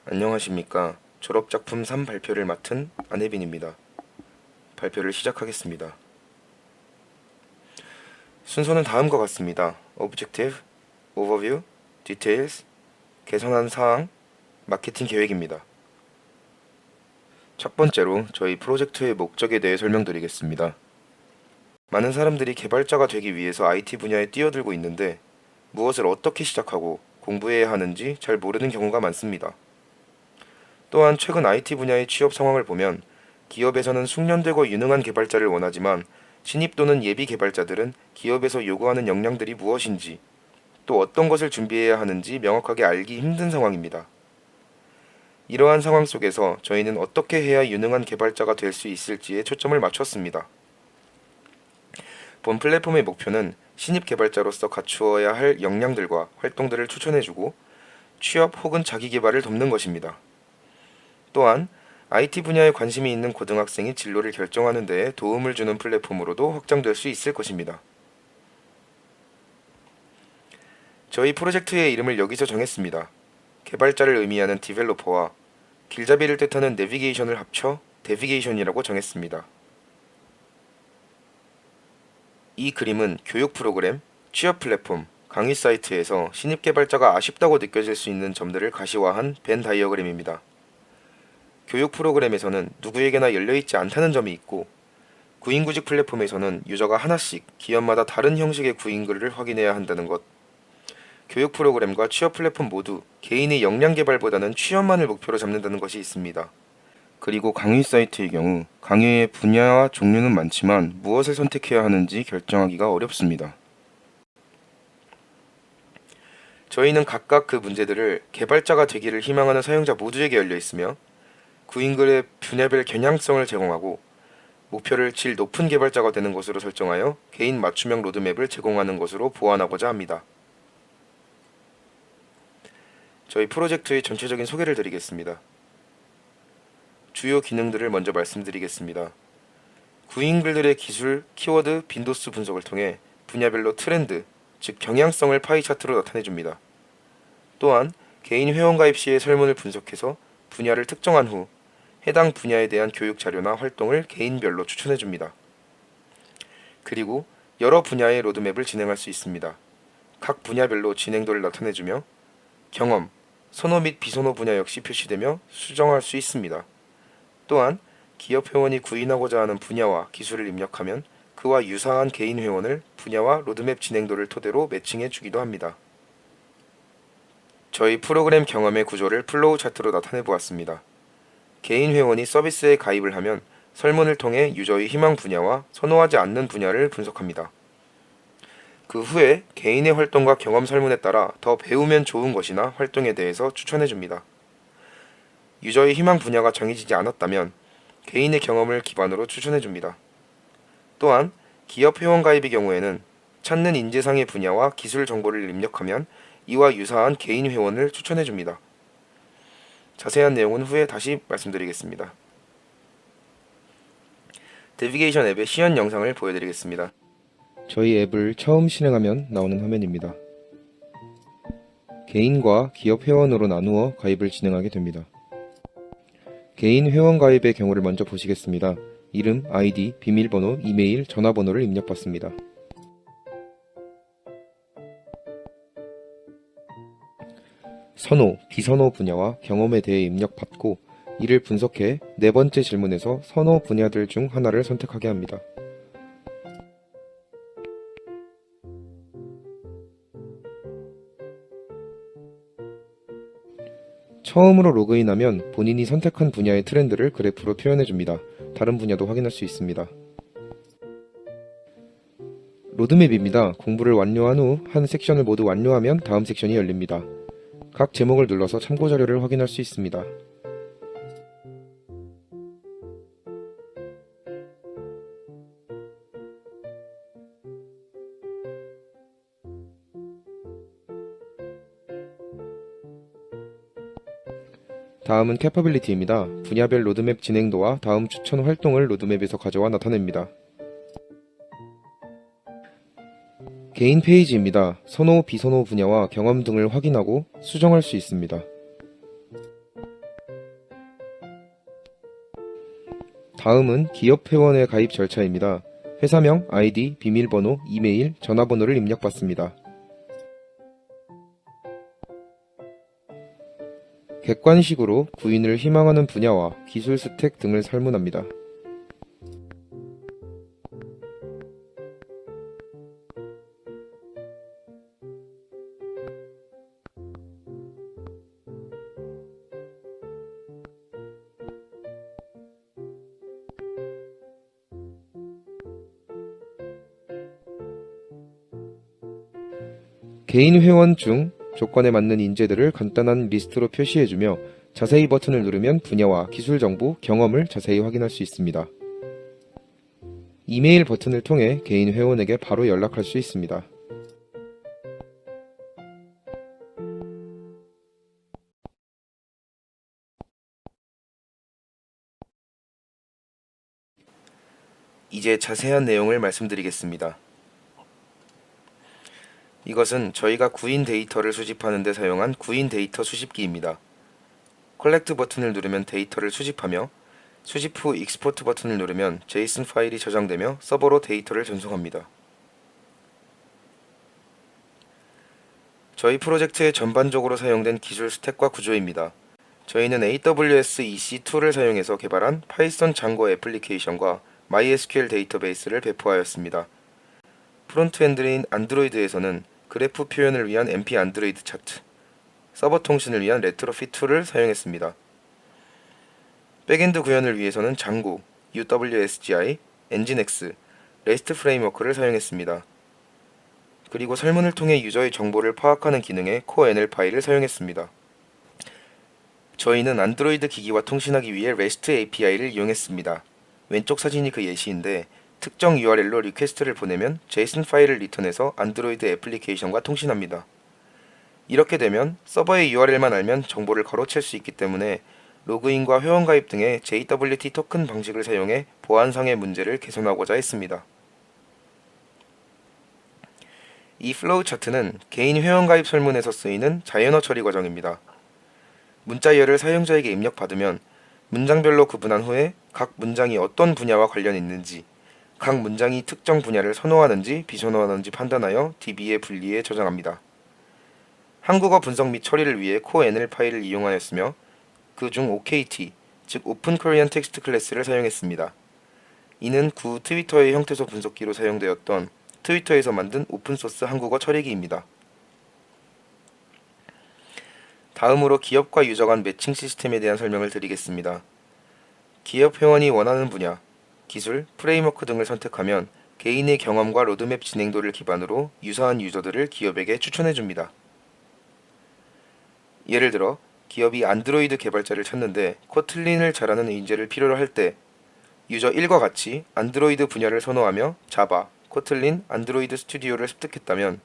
안녕하십니까. 졸업작품 3 발표를 맡은 안혜빈입니다. 발표를 시작하겠습니다. 순서는 다음과 같습니다. Objective, Overview, Details, 개선한 사항, 마케팅 계획입니다. 첫 번째로 저희 프로젝트의 목적에 대해 설명드리겠습니다. 많은 사람들이 개발자가 되기 위해서 IT 분야에 뛰어들고 있는데 무엇을 어떻게 시작하고 공부해야 하는지 잘 모르는 경우가 많습니다. 또한 최근 IT 분야의 취업 상황을 보면 기업에서는 숙련되고 유능한 개발자를 원하지만 신입 또는 예비 개발자들은 기업에서 요구하는 역량들이 무엇인지 또 어떤 것을 준비해야 하는지 명확하게 알기 힘든 상황입니다. 이러한 상황 속에서 저희는 어떻게 해야 유능한 개발자가 될 수 있을지에 초점을 맞췄습니다. 본 플랫폼의 목표는 신입 개발자로서 갖추어야 할 역량들과 활동들을 추천해주고 취업 혹은 자기 개발을 돕는 것입니다. 또한 IT 분야에 관심이 있는 고등학생이 진로를 결정하는 데에 도움을 주는 플랫폼으로도 확장될 수 있을 것입니다. 저희 프로젝트의 이름을 여기서 정했습니다. 개발자를 의미하는 디벨로퍼와 길잡이를 뜻하는 내비게이션을 합쳐 데비게이션이라고 정했습니다. 이 그림은 교육 프로그램, 취업 플랫폼, 강의 사이트에서 신입 개발자가 아쉽다고 느껴질 수 있는 점들을 가시화한 벤 다이어그램입니다. 교육 프로그램에서는 누구에게나 열려있지 않다는 점이 있고 구인구직 플랫폼에서는 유저가 하나씩 기업마다 다른 형식의 구인글을 확인해야 한다는 것, 교육 프로그램과 취업 플랫폼 모두 개인의 역량 개발보다는 취업만을 목표로 잡는다는 것이 있습니다. 그리고 강의 사이트의 경우 강의의 분야와 종류는 많지만 무엇을 선택해야 하는지 결정하기가 어렵습니다. 저희는 각각 그 문제들을 개발자가 되기를 희망하는 사용자 모두에게 열려 있으며 구인글의 분야별 겨냥성을 제공하고 목표를 질 높은 개발자가 되는 것으로 설정하여 개인 맞춤형 로드맵을 제공하는 것으로 보완하고자 합니다. 저희 프로젝트의 전체적인 소개를 드리겠습니다. 주요 기능들을 먼저 말씀드리겠습니다. 구인글들의 기술, 키워드, 빈도수 분석을 통해 분야별로 트렌드, 즉 경향성을 파이 차트로 나타내줍니다. 또한 개인 회원가입 시의 설문을 분석해서 분야를 특정한 후 해당 분야에 대한 교육 자료나 활동을 개인별로 추천해줍니다. 그리고 여러 분야의 로드맵을 진행할 수 있습니다. 각 분야별로 진행도를 나타내주며 경험, 선호 및 비선호 분야 역시 표시되며 수정할 수 있습니다. 또한 기업 회원이 구인하고자 하는 분야와 기술을 입력하면 그와 유사한 개인 회원을 분야와 로드맵 진행도를 토대로 매칭해 주기도 합니다. 저희 프로그램 경험의 구조를 플로우 차트로 나타내 보았습니다. 개인 회원이 서비스에 가입을 하면 설문을 통해 유저의 희망 분야와 선호하지 않는 분야를 분석합니다. 그 후에 개인의 활동과 경험 설문에 따라 더 배우면 좋은 것이나 활동에 대해서 추천해줍니다. 유저의 희망 분야가 정해지지 않았다면 개인의 경험을 기반으로 추천해줍니다. 또한 기업 회원 가입의 경우에는 찾는 인재상의 분야와 기술 정보를 입력하면 이와 유사한 개인 회원을 추천해줍니다. 자세한 내용은 후에 다시 말씀드리겠습니다. 내비게이션 앱의 시연 영상을 보여드리겠습니다. 저희 앱을 처음 실행하면 나오는 화면입니다. 개인과 기업 회원으로 나누어 가입을 진행하게 됩니다. 개인 회원 가입의 경우를 먼저 보시겠습니다. 이름, 아이디, 비밀번호, 이메일, 전화번호를 입력받습니다. 선호, 비선호 분야와 경험에 대해 입력받고 이를 분석해 네 번째 질문에서 선호 분야들 중 하나를 선택하게 합니다. 처음으로 로그인하면 본인이 선택한 분야의 트렌드를 그래프로 표현해줍니다. 다른 분야도 확인할 수 있습니다. 로드맵입니다. 공부를 완료한 후 한 섹션을 모두 완료하면 다음 섹션이 열립니다. 각 제목을 눌러서 참고자료를 확인할 수 있습니다. 다음은 캐퍼빌리티입니다. 분야별 로드맵 진행도와 다음 추천 활동을 로드맵에서 가져와 나타냅니다. 개인 페이지입니다. 선호, 비선호 분야와 경험 등을 확인하고 수정할 수 있습니다. 다음은 기업 회원의 가입 절차입니다. 회사명, 아이디, 비밀번호, 이메일, 전화번호를 입력받습니다. 객관식으로 구인을 희망하는 분야와 기술 스택 등을 설문합니다. 개인 회원 중 조건에 맞는 인재들을 간단한 리스트로 표시해주며 자세히 버튼을 누르면 분야와 기술 정보, 경험을 자세히 확인할 수 있습니다. 이메일 버튼을 통해 개인 회원에게 바로 연락할 수 있습니다. 이제 자세한 내용을 말씀드리겠습니다. 이것은 저희가 구인 데이터를 수집하는 데 사용한 구인 데이터 수집기입니다. 컬렉트 버튼을 누르면 데이터를 수집하며 수집 후 익스포트 버튼을 누르면 JSON 파일이 저장되며 서버로 데이터를 전송합니다. 저희 프로젝트에 전반적으로 사용된 기술 스택과 구조입니다. 저희는 AWS EC2를 사용해서 개발한 파이썬 장고 애플리케이션과 MySQL 데이터베이스를 배포하였습니다. 프론트엔드인 안드로이드에서는 그래프 표현을 위한 MP 안드로이드 차트, 서버 통신을 위한 레트로핏 툴을 사용했습니다. 백엔드 구현을 위해서는 장고, UWSGI, 엔진X, REST 프레임워크를 사용했습니다. 그리고 설문을 통해 유저의 정보를 파악하는 기능에 CoreNL 파일을 사용했습니다. 저희는 안드로이드 기기와 통신하기 위해 REST API를 이용했습니다. 왼쪽 사진이 그 예시인데 특정 URL로 리퀘스트를 보내면 JSON 파일을 리턴해서 안드로이드 애플리케이션과 통신합니다. 이렇게 되면 서버의 URL만 알면 정보를 걸어챌 수 있기 때문에 로그인과 회원가입 등의 JWT 토큰 방식을 사용해 보안상의 문제를 개선하고자 했습니다. 이 플로우 차트는 개인 회원가입 설문에서 쓰이는 자연어 처리 과정입니다. 문자열을 사용자에게 입력받으면 문장별로 구분한 후에 각 문장이 어떤 분야와 관련이 있는지, 각 문장이 특정 분야를 선호하는지 비선호하는지 판단하여 DB에 분리해 저장합니다. 한국어 분석 및 처리를 위해 CoreNL 파일을 이용하였으며 그 중 OKT, 즉 Open Korean Text 클래스를 사용했습니다. 이는 구 트위터의 형태소 분석기로 사용되었던 트위터에서 만든 오픈소스 한국어 처리기입니다. 다음으로 기업과 유저 간 매칭 시스템에 대한 설명을 드리겠습니다. 기업 회원이 원하는 분야, 기술, 프레임워크 등을 선택하면 개인의 경험과 로드맵 진행도를 기반으로 유사한 유저들을 기업에게 추천해줍니다. 예를 들어 기업이 안드로이드 개발자를 찾는데 코틀린을 잘하는 인재를 필요로 할 때 유저 1과 같이 안드로이드 분야를 선호하며 자바, 코틀린, 안드로이드 스튜디오를 습득했다면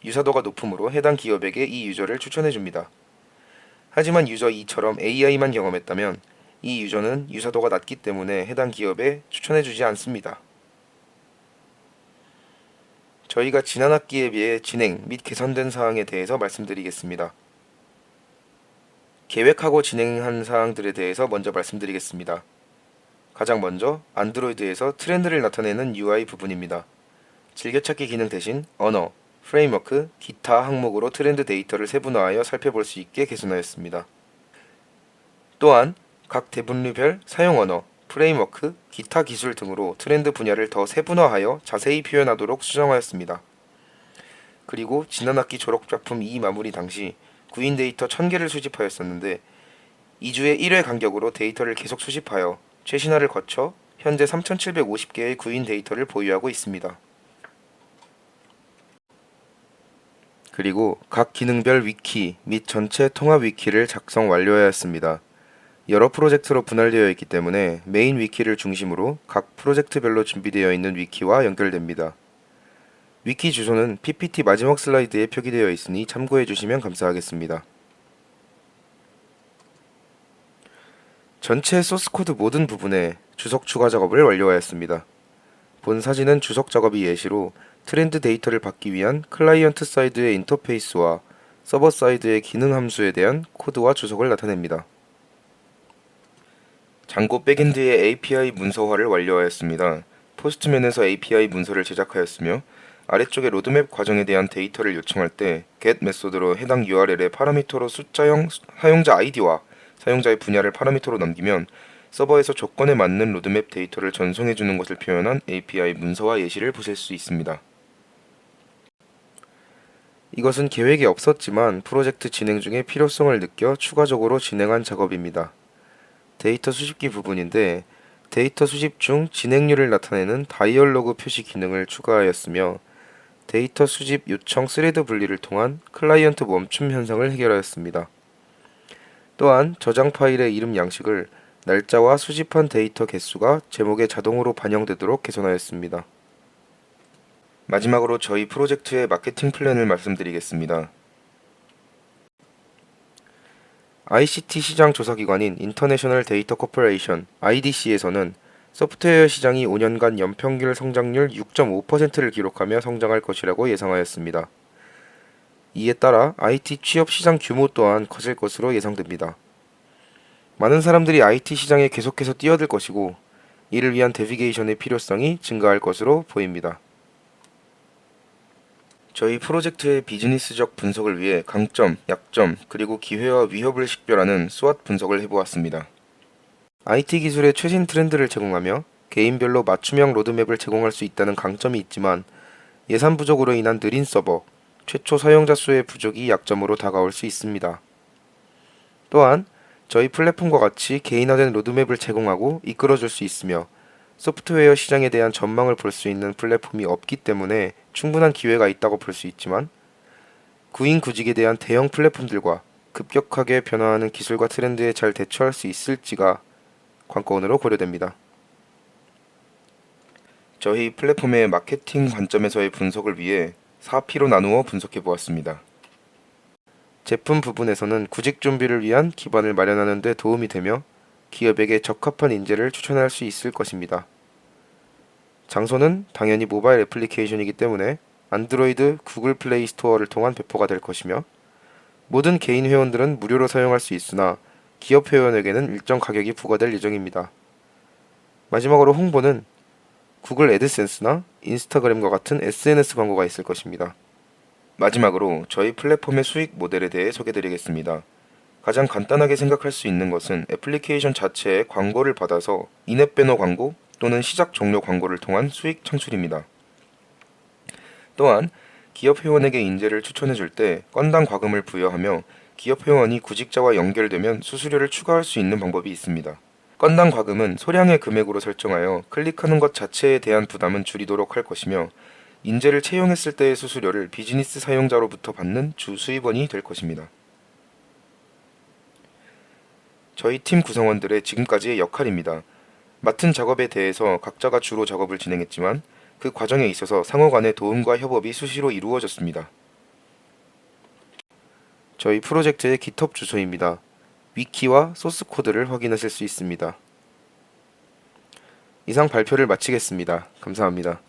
유사도가 높으므로 해당 기업에게 이 유저를 추천해줍니다. 하지만 유저 2처럼 AI만 경험했다면 이 유저는 유사도가 낮기 때문에 해당 기업에 추천해주지 않습니다. 저희가 지난 학기에 비해 진행 및 개선된 사항에 대해서 말씀드리겠습니다. 계획하고 진행한 사항들에 대해서 먼저 말씀드리겠습니다. 가장 먼저 안드로이드에서 트렌드를 나타내는 UI 부분입니다. 즐겨찾기 기능 대신 언어, 프레임워크, 기타 항목으로 트렌드 데이터를 세분화하여 살펴볼 수 있게 개선하였습니다. 또한 각 대분류별 사용 언어, 프레임워크, 기타 기술 등으로 트렌드 분야를 더 세분화하여 자세히 표현하도록 수정하였습니다. 그리고 지난 학기 졸업작품 2 마무리 당시 구인 데이터 1000개를 수집하였었는데 2주에 1회 간격으로 데이터를 계속 수집하여 최신화를 거쳐 현재 3750개의 구인 데이터를 보유하고 있습니다. 그리고 각 기능별 위키 및 전체 통합 위키를 작성 완료하였습니다. 여러 프로젝트로 분할되어 있기 때문에 메인 위키를 중심으로 각 프로젝트별로 준비되어 있는 위키와 연결됩니다. 위키 주소는 PPT 마지막 슬라이드에 표기되어 있으니 참고해 주시면 감사하겠습니다. 전체 소스코드 모든 부분에 주석 추가 작업을 완료하였습니다. 본 사진은 주석 작업이 예시로 트렌드 데이터를 받기 위한 클라이언트 사이드의 인터페이스와 서버 사이드의 기능 함수에 대한 코드와 주석을 나타냅니다. 장고 백엔드의 API 문서화를 완료하였습니다. 포스트맨에서 API 문서를 제작하였으며 아래쪽의 로드맵 과정에 대한 데이터를 요청할 때 get 메소드로 해당 URL의 파라미터로 숫자형 사용자 아이디와 사용자의 분야를 파라미터로 남기면 서버에서 조건에 맞는 로드맵 데이터를 전송해주는 것을 표현한 API 문서화 예시를 보실 수 있습니다. 이것은 계획에 없었지만 프로젝트 진행 중에 필요성을 느껴 추가적으로 진행한 작업입니다. 데이터 수집기 부분인데 데이터 수집 중 진행률을 나타내는 다이얼로그 표시 기능을 추가하였으며 데이터 수집 요청 스레드 분리를 통한 클라이언트 멈춤 현상을 해결하였습니다. 또한 저장 파일의 이름 양식을 날짜와 수집한 데이터 개수가 제목에 자동으로 반영되도록 개선하였습니다. 마지막으로 저희 프로젝트의 마케팅 플랜을 말씀드리겠습니다. ICT 시장 조사기관인 인터내셔널 데이터 코퍼레이션 IDC에서는 소프트웨어 시장이 5년간 연평균 성장률 6.5%를 기록하며 성장할 것이라고 예상하였습니다. 이에 따라 IT 취업 시장 규모 또한 커질 것으로 예상됩니다. 많은 사람들이 IT 시장에 계속해서 뛰어들 것이고 이를 위한 내비게이션의 필요성이 증가할 것으로 보입니다. 저희 프로젝트의 비즈니스적 분석을 위해 강점, 약점, 그리고 기회와 위협을 식별하는 스왓 분석을 해보았습니다. IT 기술의 최신 트렌드를 제공하며 개인별로 맞춤형 로드맵을 제공할 수 있다는 강점이 있지만 예산 부족으로 인한 느린 서버, 최초 사용자 수의 부족이 약점으로 다가올 수 있습니다. 또한 저희 플랫폼과 같이 개인화된 로드맵을 제공하고 이끌어줄 수 있으며 소프트웨어 시장에 대한 전망을 볼 수 있는 플랫폼이 없기 때문에 충분한 기회가 있다고 볼 수 있지만 구인구직에 대한 대형 플랫폼들과 급격하게 변화하는 기술과 트렌드에 잘 대처할 수 있을지가 관건으로 고려됩니다. 저희 플랫폼의 마케팅 관점에서의 분석을 위해 4P로 나누어 분석해 보았습니다. 제품 부분에서는 구직 준비를 위한 기반을 마련하는 데 도움이 되며 기업에게 적합한 인재를 추천할 수 있을 것입니다. 장소는 당연히 모바일 애플리케이션이기 때문에 안드로이드, 구글 플레이 스토어를 통한 배포가 될 것이며 모든 개인 회원들은 무료로 사용할 수 있으나 기업 회원에게는 일정 가격이 부과될 예정입니다. 마지막으로 홍보는 구글 애드센스나 인스타그램과 같은 SNS 광고가 있을 것입니다. 마지막으로 저희 플랫폼의 수익 모델에 대해 소개드리겠습니다. 가장 간단하게 생각할 수 있는 것은 애플리케이션 자체에 광고를 받아서 인앱 배너 광고 또는 시작 종료 광고를 통한 수익 창출입니다. 또한 기업 회원에게 인재를 추천해 줄 때 건당 과금을 부여하며 기업 회원이 구직자와 연결되면 수수료를 추가할 수 있는 방법이 있습니다. 건당 과금은 소량의 금액으로 설정하여 클릭하는 것 자체에 대한 부담은 줄이도록 할 것이며 인재를 채용했을 때의 수수료를 비즈니스 사용자로부터 받는 주 수입원이 될 것입니다. 저희 팀 구성원들의 지금까지의 역할입니다. 맡은 작업에 대해서 각자가 주로 작업을 진행했지만 그 과정에 있어서 상호 간의 도움과 협업이 수시로 이루어졌습니다. 저희 프로젝트의 GitHub 주소입니다. 위키와 소스 코드를 확인하실 수 있습니다. 이상 발표를 마치겠습니다. 감사합니다.